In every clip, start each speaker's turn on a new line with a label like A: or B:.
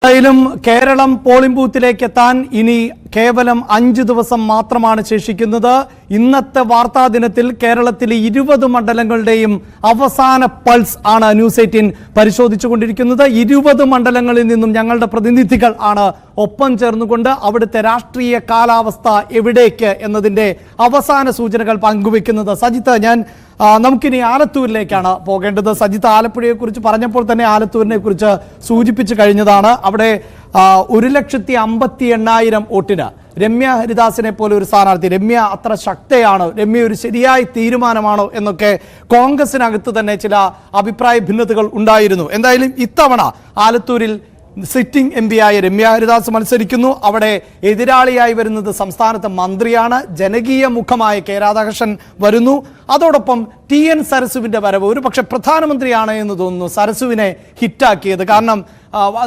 A: എന്തായാലും കേരളം പോളിംഗ് ബൂത്തിലേക്ക് എത്താൻ ഇനി കേവലം 5 ദിവസം മാത്രമാണ് ശേഷിക്കുന്നത്. ഇന്നത്തെ വാർത്താ ദിനത്തിൽ കേരളത്തിലെ 20 മണ്ഡലങ്ങളുടെയും അവസാന പൾസ് ആണ് ന്യൂസ് 18 പരിശോധിച്ചുകൊണ്ടിരിക്കുന്നത്. 20 മണ്ഡലങ്ങളിൽ നിന്നും ഞങ്ങളുടെ പ്രതിനിധികൾ ആണ് ഒപ്പം ചേർന്നുകൊണ്ട് അവിടുത്തെ രാഷ്ട്രീയ കാലാവസ്ഥ എവിടേക്ക് എന്നതിന്റെ അവസാന സൂചനകൾ പങ്കുവെക്കുന്നത്. സജിത്ത്, നമുക്കിനി ആലത്തൂരിലേക്കാണ് പോകേണ്ടത്. സജിത്ത് ആലപ്പുഴയെ കുറിച്ച് പറഞ്ഞപ്പോൾ തന്നെ ആലത്തൂരിനെ കുറിച്ച് സൂചിപ്പിച്ചു കഴിഞ്ഞതാണ്. അവിടെ 1,58,000 വോട്ടിന് രമ്യ ഹരിദാസിനെ പോലെ ഒരു സ്ഥാനാർത്ഥി. രമ്യ അത്ര ശക്തയാണോ, രമ്യ ഒരു ശരിയായ തീരുമാനമാണോ എന്നൊക്കെ കോൺഗ്രസിനകത്ത് തന്നെ ചില അഭിപ്രായ ഭിന്നതകൾ ഉണ്ടായിരുന്നു. എന്തായാലും ഇത്തവണ ആലത്തൂരിൽ സിറ്റിംഗ് എം പിയായ രമ്യ ഹരിദാസ് മത്സരിക്കുന്നു. അവിടെ എതിരാളിയായി വരുന്നത് സംസ്ഥാനത്തെ മന്ത്രിയാണ്. ജനകീയ മുഖമായ കെ രാധാകൃഷ്ണൻ വരുന്നു. അതോടൊപ്പം TN സരസുവിന്റെ വരവ് ഒരു പക്ഷെ പ്രധാനമന്ത്രിയാണ് എന്ന് തോന്നുന്നു സരസുവിനെ ഹിറ്റാക്കിയത്. കാരണം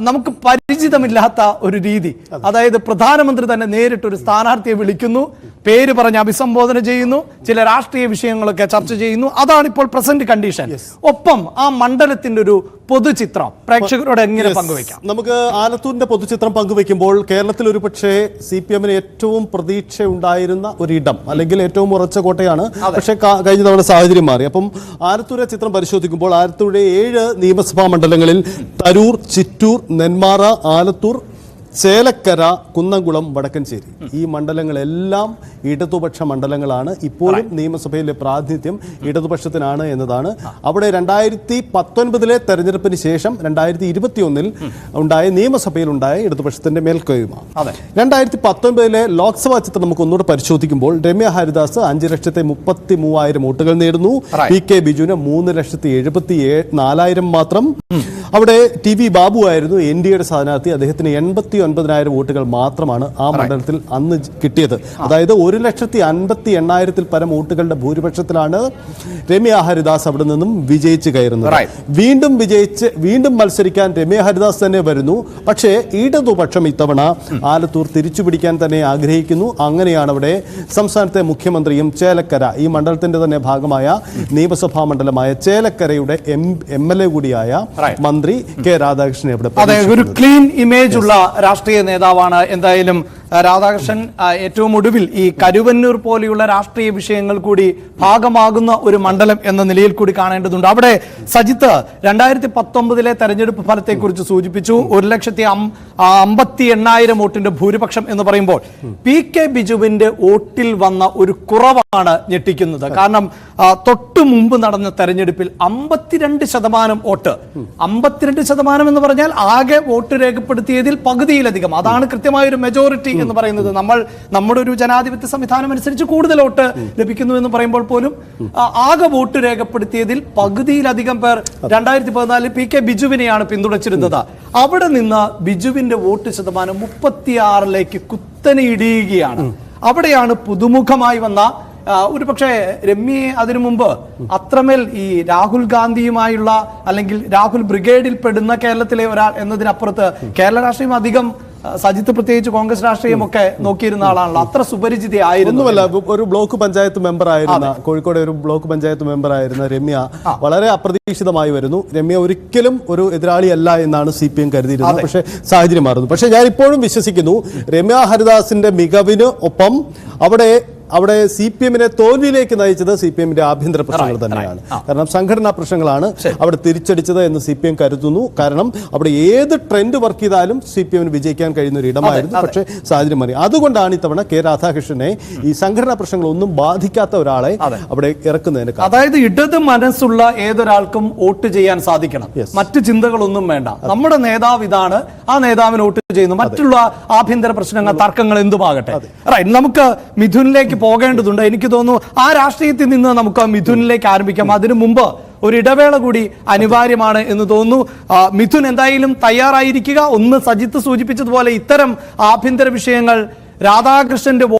A: നമുക്ക് പരിചിതമില്ലാത്ത ഒരു രീതി, അതായത് പ്രധാനമന്ത്രി തന്നെ നേരിട്ടൊരു സ്ഥാനാർത്ഥിയെ വിളിക്കുന്നു, പേര് പറഞ്ഞ് അഭിസംബോധന ചെയ്യുന്നു, ചില രാഷ്ട്രീയ വിഷയങ്ങളൊക്കെ ചർച്ച ചെയ്യുന്നു. അതാണ് ഇപ്പോൾ പ്രസന്റ് കണ്ടീഷൻ. ഒപ്പം ആ മണ്ഡലത്തിന്റെ ഒരു പൊതുചിത്രം പ്രേക്ഷകരോട് എങ്ങനെ പങ്കുവയ്ക്കാം?
B: നമുക്ക് ആലത്തൂരിന്റെ പൊതുചിത്രം പങ്കുവെക്കുമ്പോൾ കേരളത്തിൽ ഒരു പക്ഷേ CPM ഏറ്റവും പ്രതീക്ഷ ഉണ്ടായിരുന്ന ഒരിടം അല്ലെങ്കിൽ ഏറ്റവും ഉറച്ച കോട്ടയാണ്. പക്ഷേ കഴിഞ്ഞ തവണ സാഹചര്യം മാറി. അപ്പം ആലത്തൂരെ ചിത്രം പരിശോധിക്കുമ്പോൾ ആലത്തൂരിലെ 7 നിയമസഭാ മണ്ഡലങ്ങളിൽ തരൂർ, ചിറ്റൂർ, നെന്മാറ, ആലത്തൂർ, ചേലക്കര, കുന്നംകുളം, വടക്കഞ്ചേരി ഈ മണ്ഡലങ്ങളെല്ലാം ഇടതുപക്ഷ മണ്ഡലങ്ങളാണ്. ഇപ്പോഴും നിയമസഭയിലെ പ്രാതിനിധ്യം ഇടതുപക്ഷത്തിനാണ് എന്നതാണ്. അവിടെ 2019 തെരഞ്ഞെടുപ്പിന് ശേഷം 2021 ഉണ്ടായ നിയമസഭയിൽ ഉണ്ടായ ഇടതുപക്ഷത്തിന്റെ മേൽക്കോയ്മ. 2019 ലോക്സഭാ ചിത്രം നമുക്ക് ഒന്നുകൂടെ പരിശോധിക്കുമ്പോൾ രമ്യ ഹരിദാസ് 5,33,000 വോട്ടുകൾ നേടുന്നു. PK ബിജുവിന് 3,74,000 മാത്രം. അവിടെ TV ബാബു ആയിരുന്നു NDAയുടെ സ്ഥാനാർത്ഥി. അദ്ദേഹത്തിന് 89,000 വോട്ടുകൾ മാത്രമാണ് ആ മണ്ഡലത്തിൽ അന്ന് കിട്ടിയത്. അതായത് 1,58,000 പരം വോട്ടുകളുടെ ഭൂരിപക്ഷത്തിലാണ് രമ്യ ഹരിദാസ് അവിടെ നിന്നും വിജയിച്ച് കയറുന്നത്. വീണ്ടും മത്സരിക്കാൻ രമ്യ ഹരിദാസ് തന്നെ വരുന്നു. പക്ഷേ ഇടതുപക്ഷം ഇത്തവണ ആലത്തൂർ തിരിച്ചുപിടിക്കാൻ തന്നെ ആഗ്രഹിക്കുന്നു. അങ്ങനെയാണ് അവിടെ സംസ്ഥാനത്തെ മുഖ്യമന്ത്രിയും ചേലക്കര ഈ മണ്ഡലത്തിന്റെ തന്നെ ഭാഗമായ നിയമസഭാ മണ്ഡലമായ ചേലക്കരയുടെ MLA കൂടിയായ മന്ത്രി കെ രാധാകൃഷ്ണൻ
A: ഒരു ക്ലീൻ ഇമേജ് ഉള്ള രാഷ്ട്രീയ നേതാവാണ്. എന്തായാലും രാധാകൃഷ്ണൻ ഏറ്റവും ഒടുവിൽ ഈ കരുവന്നൂർ പോലെയുള്ള രാഷ്ട്രീയ വിഷയങ്ങൾ കൂടി ഭാഗമാകുന്ന ഒരു മണ്ഡലം എന്ന നിലയിൽ കൂടി കാണേണ്ടതുണ്ട്. അവിടെ സജിത്ത് 2019 തെരഞ്ഞെടുപ്പ് ഫലത്തെ കുറിച്ച് സൂചിപ്പിച്ചു. 1,58,000 വോട്ടിന്റെ ഭൂരിപക്ഷം എന്ന് പറയുമ്പോൾ PK ബിജുവിന്റെ വോട്ടിൽ വന്ന ഒരു കുറവാണ് ഞെട്ടിക്കുന്നത്. കാരണം തൊട്ടു മുമ്പ് നടന്ന തെരഞ്ഞെടുപ്പിൽ 52% വോട്ട്, 52% എന്ന് പറഞ്ഞാൽ ആകെ വോട്ട് രേഖപ്പെടുത്തിയതിൽ പകുതിയിലധികം. അതാണ് കൃത്യമായ ഒരു മെജോറിറ്റി എന്ന് പറയുന്നത്. നമ്മുടെ ഒരു ജനാധിപത്യ സംവിധാനം അനുസരിച്ച് കൂടുതൽ വോട്ട് ലഭിക്കുന്നു എന്ന് പറയുമ്പോൾ പോലും ആകെ വോട്ട് രേഖപ്പെടുത്തിയതിൽ പകുതിയിലധികം പേർ 2014 PK ബിജുവിനെയാണ് പിന്തുണച്ചിരുന്നത്. അവിടെ നിന്ന് ബിജുവിന്റെ വോട്ട് ശതമാനം 36 കുത്തനെ ഇടിയുകയാണ്. അവിടെയാണ് പുതുമുഖമായി വന്ന ഒരു പക്ഷേ രമ്യയെ അതിനു മുമ്പ് അത്രമേൽ ഈ രാഹുൽ ഗാന്ധിയുമായുള്ള അല്ലെങ്കിൽ രാഹുൽ ബ്രിഗേഡിൽ പെടുന്ന കേരളത്തിലെ ഒരാൾ എന്നതിനപ്പുറത്ത് കേരള രാഷ്ട്രീയം അധികം സജിത്ത് പ്രത്യേകിച്ച് കോൺഗ്രസ് രാഷ്ട്രീയമൊക്കെ നോക്കിയിരുന്ന ആളാണല്ലോ. അത്ര സുപരിചിതയായിരുന്നുവല്ല.
B: ഒരു ബ്ലോക്ക് പഞ്ചായത്ത് മെമ്പർ ആയിരുന്ന കോഴിക്കോട് ഒരു ബ്ലോക്ക് പഞ്ചായത്ത് മെമ്പർ ആയിരുന്ന രമ്യ വളരെ അപ്രതീക്ഷിതമായി വരുന്നു. രമ്യ ഒരിക്കലും ഒരു എതിരാളിയല്ല എന്നാണ് CPM കരുതിയിരുന്നത്. പക്ഷേ സാഹചര്യം മാറുന്നു. പക്ഷേ ഞാൻ ഇപ്പോഴും വിശ്വസിക്കുന്നു രമ്യ ഹരിദാസിന്റെ മികവിന് ഒപ്പം അവിടെ CPM തോൽവിയിലേക്ക് നയിച്ചത് CPM ആഭ്യന്തര പ്രശ്നങ്ങൾ തന്നെയാണ്. കാരണം സംഘടനാ പ്രശ്നങ്ങളാണ് അവിടെ തിരിച്ചടിച്ചത് എന്ന് CPM കരുതുന്നു. കാരണം അവിടെ ഏത് ട്രെൻഡ് വർക്ക് ചെയ്താലും CPM വിജയിക്കാൻ കഴിയുന്ന ഒരു ഇടമായിരുന്നു. പക്ഷേ സാഹചര്യം മാറി. അതുകൊണ്ടാണ് ഇത്തവണ കെ രാധാകൃഷ്ണനെ ഈ സംഘടനാ പ്രശ്നങ്ങളൊന്നും ബാധിക്കാത്ത ഒരാളെ അവിടെ ഇറക്കുന്നതിന്.
A: അതായത് ഇടത് മനസ്സുള്ള ഏതൊരാൾക്കും വോട്ട് ചെയ്യാൻ സാധിക്കണം. മറ്റു ചിന്തകളൊന്നും വേണ്ട. നമ്മുടെ നേതാവ് ഇതാണ്, ആ നേതാവിന് വോട്ട് ചെയ്യുന്നു. മറ്റുള്ള ആഭ്യന്തര പ്രശ്നങ്ങൾ, തർക്കങ്ങൾ എന്തുമാകട്ടെ. നമുക്ക് മിഥുനിലേക്ക് പോകേണ്ടതുണ്ട്. എനിക്ക് തോന്നുന്നു ആ രാഷ്ട്രീയത്തിൽ നിന്ന് നമുക്ക് മിഥുനിലേക്ക് ആരംഭിക്കാം. അതിനു മുമ്പ് ഒരു ഇടവേള കൂടി അനിവാര്യമാണ് എന്ന് തോന്നുന്നു. മിഥുൻ എന്തായാലും തയ്യാറായിരിക്കുക. ഒന്ന് സജിത്ത് സൂചിപ്പിച്ചതുപോലെ ഇത്തരം ആഭ്യന്തര വിഷയങ്ങൾ രാധാകൃഷ്ണന്റെ